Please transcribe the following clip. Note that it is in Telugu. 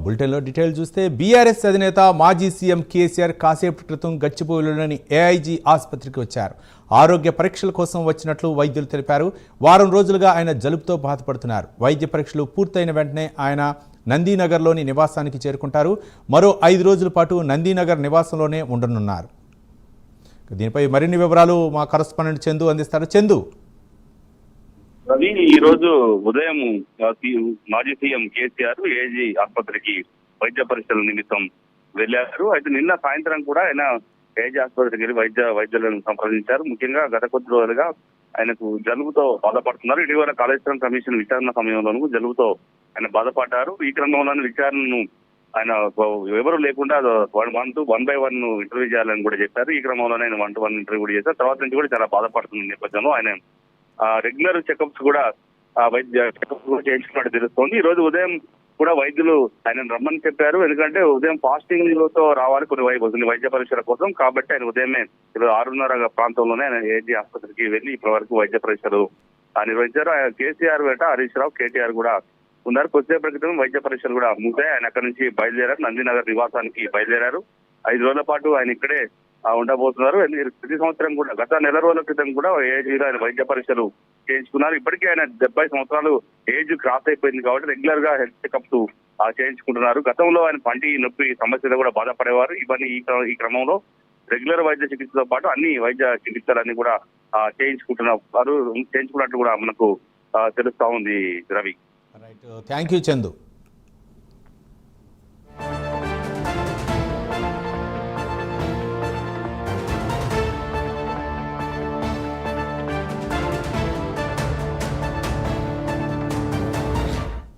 బులెటిన్లో డీటెయిల్ చూస్తే బీఆర్ఎస్ అధినేత మాజీ సీఎం కేసీఆర్ కాసేపటి క్రితం గచ్చిబౌలిలోని ఏఐజీ ఆసుపత్రికి వచ్చారు. ఆరోగ్య పరీక్షల కోసం వచ్చినట్లు వైద్యులు తెలిపారు. వారం రోజులుగా ఆయన జలుబుతో బాధపడుతున్నారు. వైద్య పరీక్షలు పూర్తయిన వెంటనే ఆయన నందీనగర్లోని నివాసానికి చేరుకుంటారు. మరో 5 రోజుల పాటు నందీనగర్ నివాసంలోనే ఉండనున్నారు. దీనిపై మరిన్ని వివరాలు మా కరెస్పాండెంట్ చందు అందిస్తారు. చందు, రవి, ఈ రోజు ఉదయం మాజీ సీఎం కేసీఆర్ ఏజీ ఆసుపత్రికి వైద్య పరీక్షల నిమిత్తం వెళ్లారు. అయితే నిన్న సాయంత్రం కూడా ఆయన ఏజీ ఆసుపత్రికి వెళ్లి వైద్యులను సంప్రదించారు. ముఖ్యంగా గత కొద్ది రోజులుగా ఆయనకు జలుబుతో బాధపడుతున్నారు. ఇటీవల కాళేశ్వరం కమిషన్ విచారణ సమయంలోనూ జలుబుతో ఆయన బాధపడ్డారు. ఈ క్రమంలోని విచారణను ఆయన ఎవరు లేకుండా 1 by 1 ఇంటర్వ్యూ చేయాలని కూడా చెప్పారు. ఈ క్రమంలోనే ఆయన 1 to 1 ఇంటర్వ్యూ కూడా చేశారు. తర్వాత నుంచి కూడా చాలా బాధపడుతున్న నేపథ్యంలో ఆయన రెగ్యులర్ చెకప్స్ కూడా వైద్య చెకప్స్ కూడా చేయించుకున్నట్టు తెలుస్తోంది. ఈ రోజు ఉదయం కూడా వైద్యులు ఆయన రమ్మని చెప్పారు. ఎందుకంటే ఉదయం ఫాస్టింగ్ తో రావాలి కొన్ని వైద్య పరీక్షల కోసం. కాబట్టి ఆయన ఉదయమే 6:30 ప్రాంతంలోనే ఆయన ఏజీ ఆసుపత్రికి వెళ్లి ఇప్పటి వరకు వైద్య పరీక్షలు నిర్వహించారు. కేసీఆర్ వెంట హరీష్ రావు, కేటీఆర్ కూడా ఉన్నారు. కొద్దిసేపటి క్రితం వైద్య పరీక్షలు కూడా ముగిశాయి. ఆయన అక్కడి నుంచి బయలుదేరారు. నందీనగర్ నివాసానికి బయలుదేరారు. 5 రోజుల పాటు ఆయన ఇక్కడే ఉండబోతున్నారు. ప్రతి సంవత్సరం కూడా గత నెల రోజుల క్రితం కూడా ఏజీలో ఆయన వైద్య పరీక్షలు చేయించుకున్నారు. ఇప్పటికే ఆయన 70 సంవత్సరాలు ఏజ్ క్రాస్ అయిపోయింది కాబట్టి రెగ్యులర్ గా హెల్త్ చెకప్స్ చేయించుకుంటున్నారు. గతంలో ఆయన పంటి నొప్పి సమస్యలు కూడా బాధపడేవారు. ఇవన్నీ ఈ క్రమంలో రెగ్యులర్ వైద్య చికిత్సతో పాటు అన్ని వైద్య చికిత్సలన్నీ కూడా చేయించుకున్నట్టు కూడా మనకు తెలుస్తా ఉంది. Ravi, thank you Chandu.